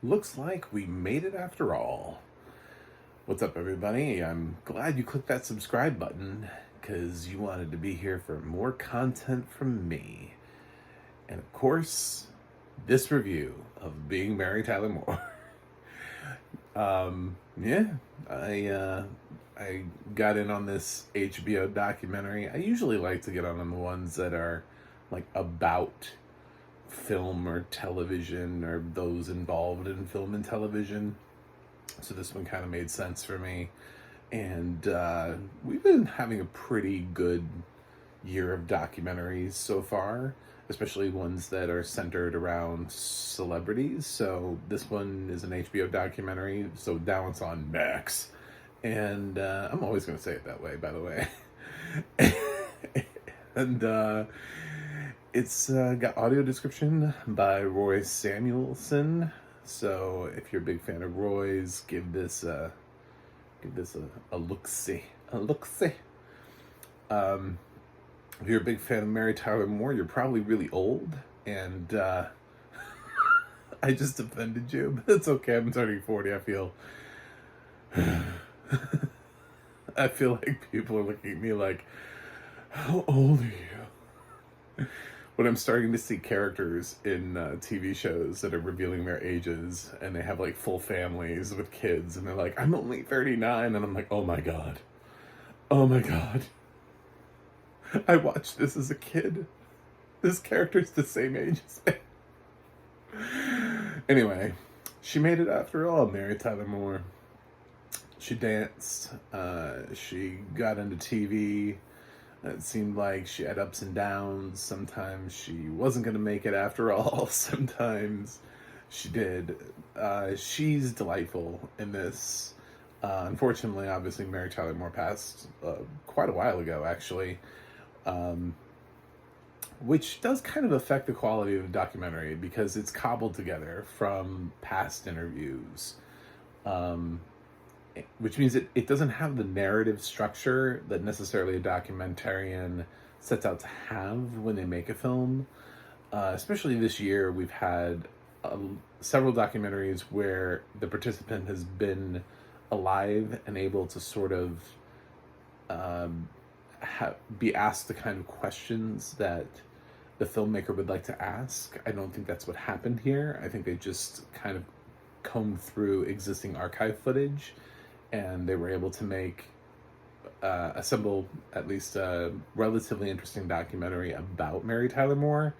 Looks like we made it after all. What's up, everybody? I'm glad you clicked that subscribe button because you wanted to be here for more content from me. And of course, this review of Being Mary Tyler Moore. Yeah, I got in on this HBO documentary. I usually like to get on the ones that are like about film or television or those involved in film and television. So this one kind of made sense for me. And we've been having a pretty good year of documentaries so far, especially ones that are centered around celebrities. So this one is an HBO documentary, so that one's on Max. And I'm always going to say it that way, by the way. And it's got audio description by Roy Samuelson. So if you're a big fan of Roy's, give this a look-see. If you're a big fan of Mary Tyler Moore, you're probably really old, and I just offended you, but it's okay. I'm turning 40. I feel like people are looking at me like, how old are you? When I'm starting to see characters in TV shows that are revealing their ages, and they have like full families with kids, and they're like, I'm only 39, and I'm like, oh my god. I watched this as a kid. This character's the same age as me. Anyway, she made it after all, Mary Tyler Moore. She danced, she got into TV. It seemed like she had ups and downs. Sometimes she wasn't going to make it after all. Sometimes she did. She's delightful in this. Unfortunately, obviously, Mary Tyler Moore passed quite a while ago, actually. Which does kind of affect the quality of the documentary because it's cobbled together from past interviews. Which means it doesn't have the narrative structure that necessarily a documentarian sets out to have when they make a film. Especially this year, we've had several documentaries where the participant has been alive and able to sort of be asked the kind of questions that the filmmaker would like to ask. I don't think that's what happened here. I think they just kind of combed through existing archive footage, and they were able to assemble at least a relatively interesting documentary about Mary Tyler Moore.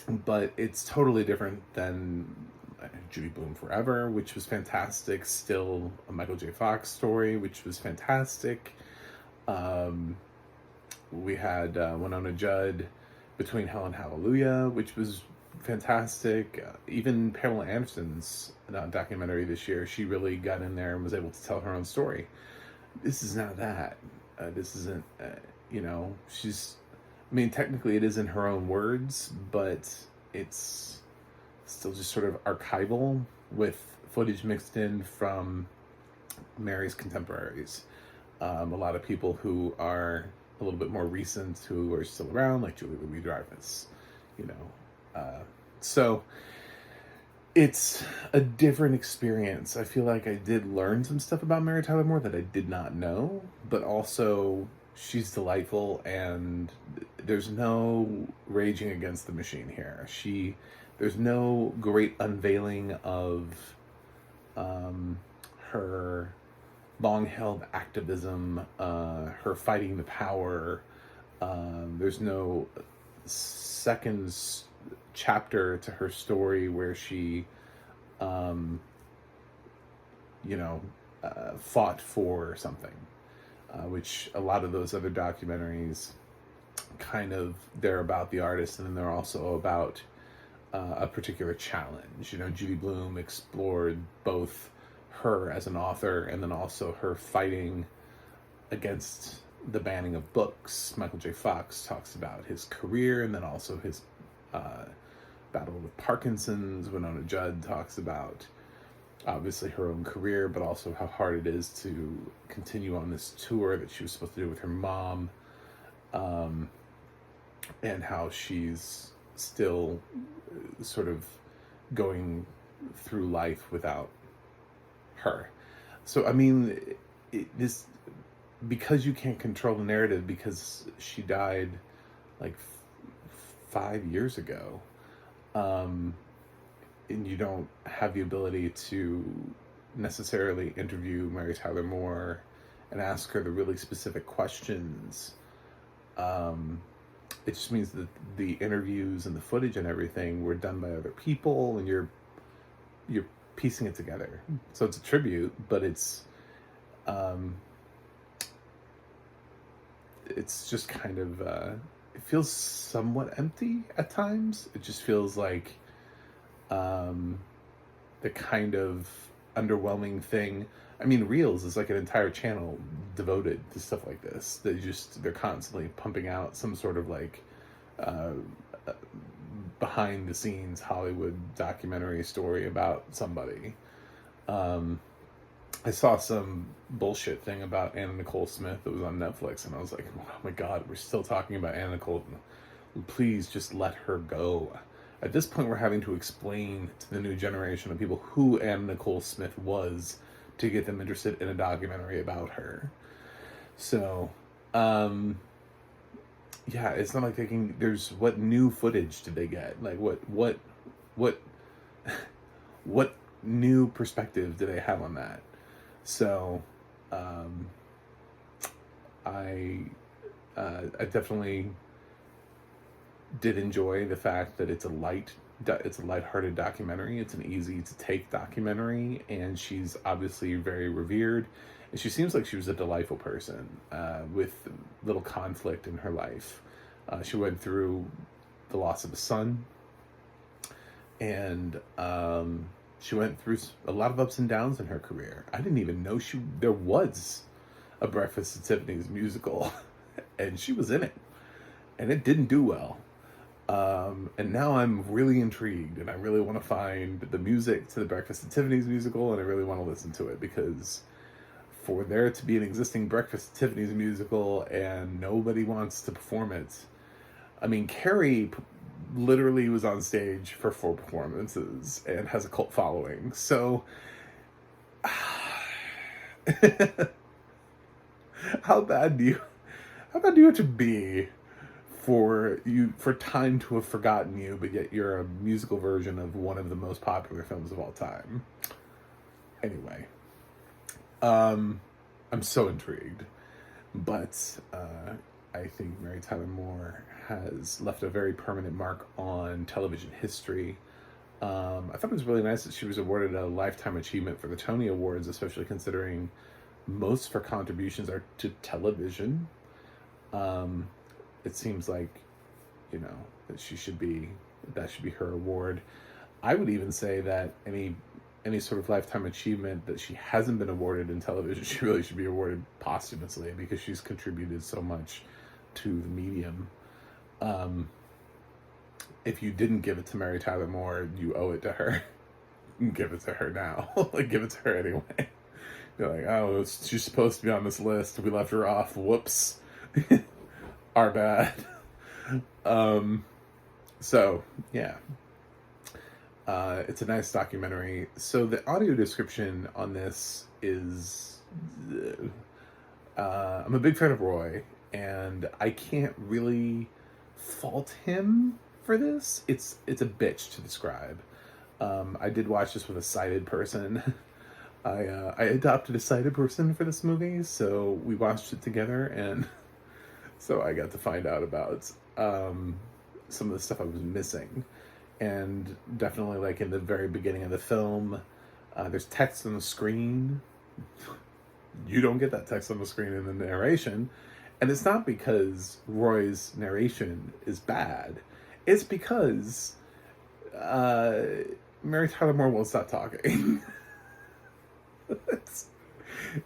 But it's totally different than Judy Blume Forever, which was fantastic. Still a Michael J. Fox story, which was fantastic. We had Winona Judd, Between Hell and Hallelujah, which was fantastic. Even Pamela Anderson's documentary this year, she really got in there and was able to tell her own story. This is not that. This isn't, technically it is in her own words, but it's still just sort of archival with footage mixed in from Mary's contemporaries. A lot of people who are a little bit more recent who are still around, like Julie Louis-Dreyfus, so it's a different experience. I feel like I did learn some stuff about Mary Tyler Moore that I did not know, but also she's delightful, and there's no raging against the machine here. There's no great unveiling of her long-held activism, her fighting the power. There's no second chapter to her story where she, fought for something, which a lot of those other documentaries they're about the artist, and then they're also about a particular challenge. Judy Blume explored both her as an author and then also her fighting against the banning of books. Michael J. Fox talks about his career and then also his battle with Parkinson's. Winona Judd talks about obviously her own career, but also how hard it is to continue on this tour that she was supposed to do with her mom, and how she's still sort of going through life without her. So I mean, this, because you can't control the narrative because she died like 5 years ago, and you don't have the ability to necessarily interview Mary Tyler Moore and ask her the really specific questions. It just means that the interviews and the footage and everything were done by other people, and you're piecing it together. So it's a tribute, but it's just kind of it feels somewhat empty at times. It just feels like the kind of underwhelming thing. I mean, Reels is like an entire channel devoted to stuff like this. They're constantly pumping out some sort of like behind the scenes Hollywood documentary story about somebody. I saw some bullshit thing about Anna Nicole Smith that was on Netflix, and I was like, oh my God, we're still talking about Anna Nicole. Please just let her go. At this point, we're having to explain to the new generation of people who Anna Nicole Smith was to get them interested in a documentary about her. So, yeah, it's not like what new footage did they get? Like, what what new perspective do they have on that? So, I definitely did enjoy the fact that it's a lighthearted documentary. It's an easy to take documentary, and she's obviously very revered, and she seems like she was a delightful person with little conflict in her life. She went through the loss of a son, and she went through a lot of ups and downs in her career. I didn't even know there was a Breakfast at Tiffany's musical, and she was in it, and it didn't do well. And now I'm really intrigued, and I really want to find the music to the Breakfast at Tiffany's musical, and I really want to listen to it, because for there to be an existing Breakfast at Tiffany's musical and nobody wants to perform it. I mean, Carrie literally was on stage for 4 performances and has a cult following. So how bad do you have to be for time to have forgotten you, but yet you're a musical version of one of the most popular films of all time? Anyway, I'm so intrigued, but I think Mary Tyler Moore has left a very permanent mark on television history. I thought it was really nice that she was awarded a Lifetime Achievement for the Tony Awards, especially considering most of her contributions are to television. It seems like, that that should be her award. I would even say that any sort of Lifetime Achievement that she hasn't been awarded in television, she really should be awarded posthumously, because she's contributed so much to the medium. If you didn't give it to Mary Tyler Moore, you owe it to her. Give it to her now. Give it to her anyway. You're like, oh, she's supposed to be on this list. We left her off. Whoops. Our bad. So, yeah. It's a nice documentary. So the audio description on this is... I'm a big fan of Roy, and I can't really fault him for this. It's a bitch to describe. I did watch this with a sighted person. I adopted a sighted person for this movie, so we watched it together, and so I got to find out about some of the stuff I was missing. And definitely, like, in the very beginning of the film, there's text on the screen. You don't get that text on the screen in the narration. And it's not because Roy's narration is bad. It's because Mary Tyler Moore won't stop talking.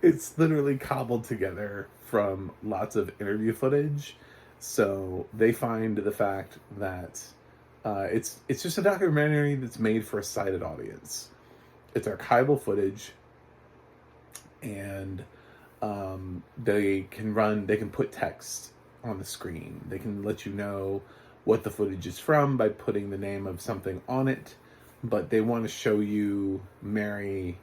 It's literally cobbled together from lots of interview footage. So they find the fact that it's just a documentary that's made for a sighted audience. It's archival footage, and they can put text on the screen. They can let you know what the footage is from by putting the name of something on it. but they want to show you Mary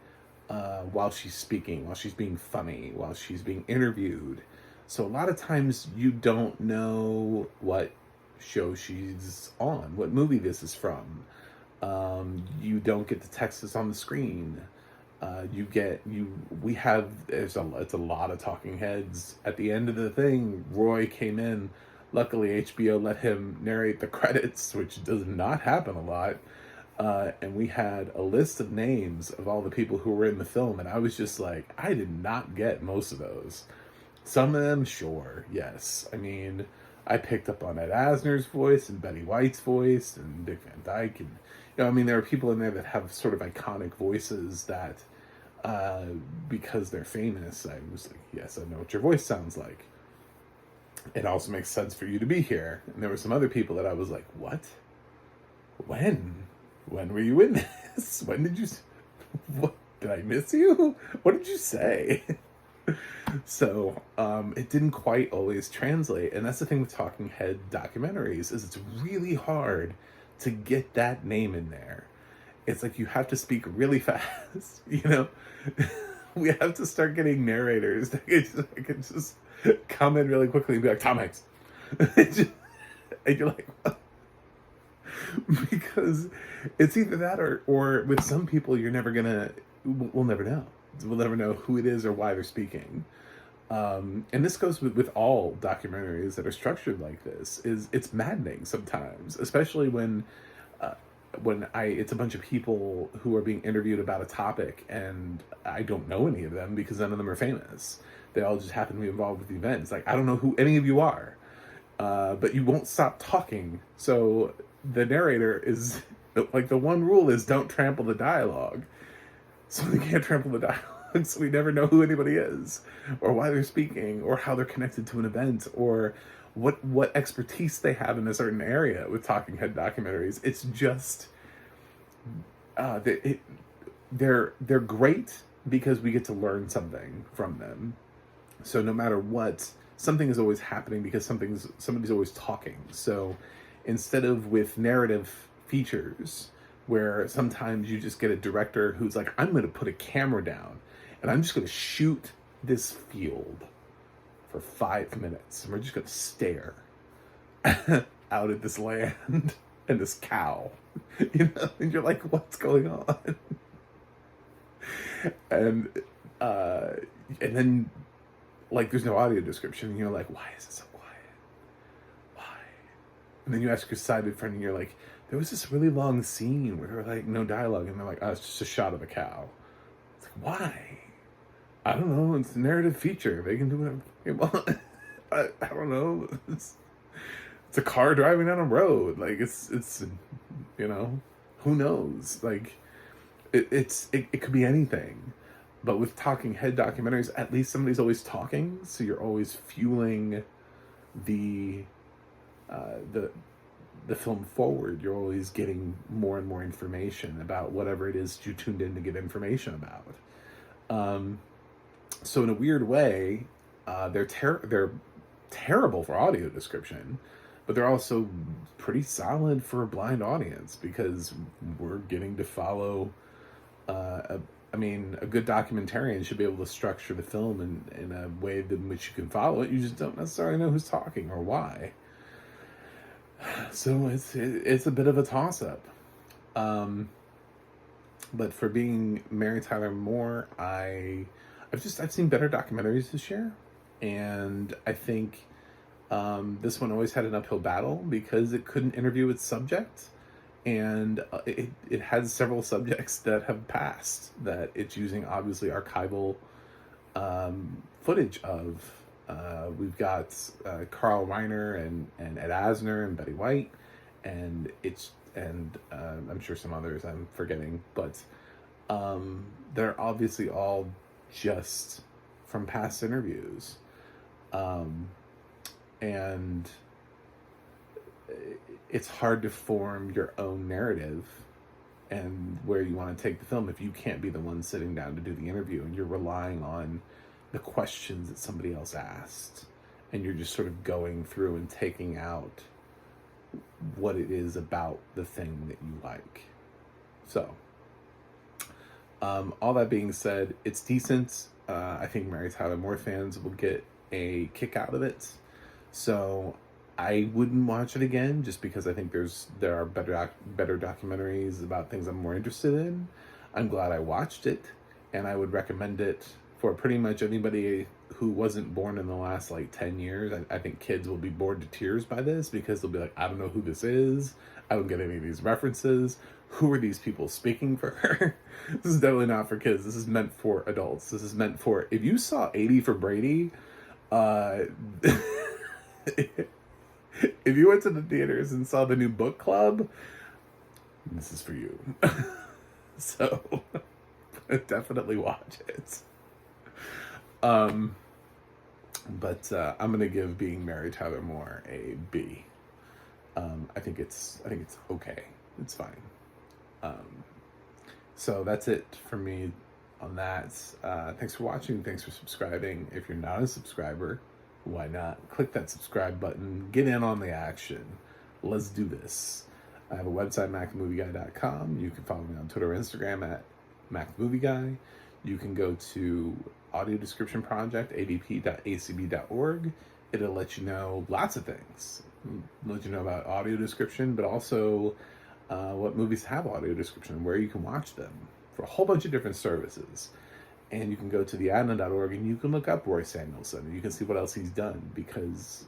while she's speaking, while she's being funny, while she's being interviewed. So a lot of times you don't know what show she's on, what movie this is from. You don't get the text that's on the screen. It's a lot of talking heads. At the end of the thing, Roy came in. Luckily, HBO let him narrate the credits, which does not happen a lot. And we had a list of names of all the people who were in the film, and I was just like, I did not get most of those. Some of them, sure, yes. I mean, I picked up on Ed Asner's voice and Betty White's voice and Dick Van Dyke, and I mean, there are people in there that have sort of iconic voices that, because they're famous, I was like, yes, I know what your voice sounds like. It also makes sense for you to be here. And there were some other people that I was like, what? When were you in this? When did you, what, did I miss you? What did you say? So, it didn't quite always translate. And that's the thing with talking head documentaries, is it's really hard to get that name in there. It's like you have to speak really fast, you know? We have to start getting narrators that can just come in really quickly and be like, Tom Hanks. And you're like, what? Because it's either that or with some people we'll never know. We'll never know who it is or why they're speaking. And this goes with all documentaries that are structured like this. It's maddening sometimes, especially when it's a bunch of people who are being interviewed about a topic and I don't know any of them because none of them are famous. They all just happen to be involved with the event. It's like, I don't know who any of you are, but you won't stop talking. So the narrator is like, the one rule is don't trample the dialogue. So they can't trample the dialogue, so we never know who anybody is, or why they're speaking, or how they're connected to an event, or what expertise they have in a certain area with talking head documentaries. It's just they're great because we get to learn something from them. So no matter what, something is always happening because somebody's always talking. So instead of with narrative features, where sometimes you just get a director who's like, I'm going to put a camera down and I'm just going to shoot this field for 5 minutes. And we're just going to stare out at this land and this cow, you know, and you're like, what's going on? And then like, there's no audio description and you're like, why is it so quiet? Why? And then you ask your sighted friend and you're like, there was this really long scene where there were like no dialogue, and they're like, oh, it's just a shot of a cow. It's like, why? I don't know. It's a narrative feature. They can do whatever they want. I don't know. It's a car driving down a road. Like it's you know, who knows? Like it could be anything. But with talking head documentaries, at least somebody's always talking, so you're always fueling the film forward. You're always getting more and more information about whatever it is you tuned in to get information about. So in a weird way, they're terrible for audio description, but they're also pretty solid for a blind audience because we're getting to follow. A good documentarian should be able to structure the film in a way in which you can follow it. You just don't necessarily know who's talking or why. So it's a bit of a toss-up. But for being Mary Tyler Moore, I've seen better documentaries this year, and I think this one always had an uphill battle because it couldn't interview its subject, and it has several subjects that have passed that it's using obviously archival footage of. We've got Carl Reiner and Ed Asner and Betty White, and I'm sure some others I'm forgetting, but they're obviously all just from past interviews, and it's hard to form your own narrative and where you want to take the film if you can't be the one sitting down to do the interview and you're relying on the questions that somebody else asked, and you're just sort of going through and taking out what it is about the thing that you like. So, all that being said, it's decent. I think Mary Tyler Moore fans will get a kick out of it. So I wouldn't watch it again just because I think there are better documentaries about things I'm more interested in. I'm glad I watched it, and I would recommend it for pretty much anybody who wasn't born in the last like 10 years. I think kids will be bored to tears by this because they'll be like, I don't know who this is. I don't get any of these references. Who are these people speaking for her? This is definitely not for kids. This is meant for adults. This is meant for, if you saw 80 for Brady, if you went to the theaters and saw the new book club, this is for you. So definitely watch it. But I'm gonna give Being Mary Tyler Moore a B. I think it's okay. It's fine. So that's it for me on that. Thanks for watching. Thanks for subscribing. If you're not a subscriber, why not? Click that subscribe button. Get in on the action. Let's do this. I have a website, macmovieguy.com. You can follow me on Twitter or Instagram at macmovieguy. You can go to Audio Description Project, adp.acb.org. It'll let you know lots of things. It'll let you know about audio description, but also what movies have audio description, where you can watch them for a whole bunch of different services. And you can go to the ADNA.org and you can look up Roy Samuelson and you can see what else he's done, because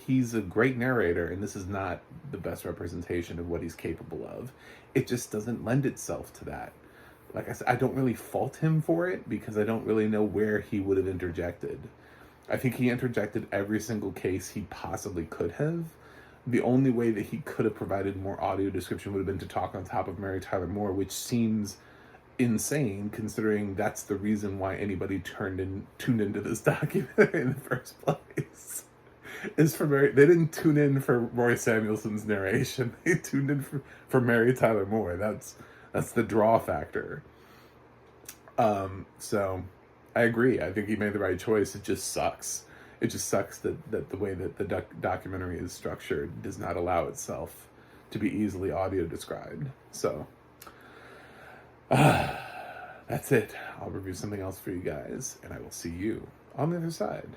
he's a great narrator, and this is not the best representation of what he's capable of. It just doesn't lend itself to that. Like I said, I don't really fault him for it because I don't really know where he would have interjected. I think he interjected every single case he possibly could have. The only way that he could have provided more audio description would have been to talk on top of Mary Tyler Moore, which seems insane considering that's the reason why anybody tuned into this documentary in the first place. Is for Mary. They didn't tune in for Roy Samuelson's narration. They tuned in for Mary Tyler Moore. That's the draw factor. So I agree. I think he made the right choice. It just sucks. It just sucks that the way that the documentary is structured does not allow itself to be easily audio described. So that's it. I'll review something else for you guys, and I will see you on the other side.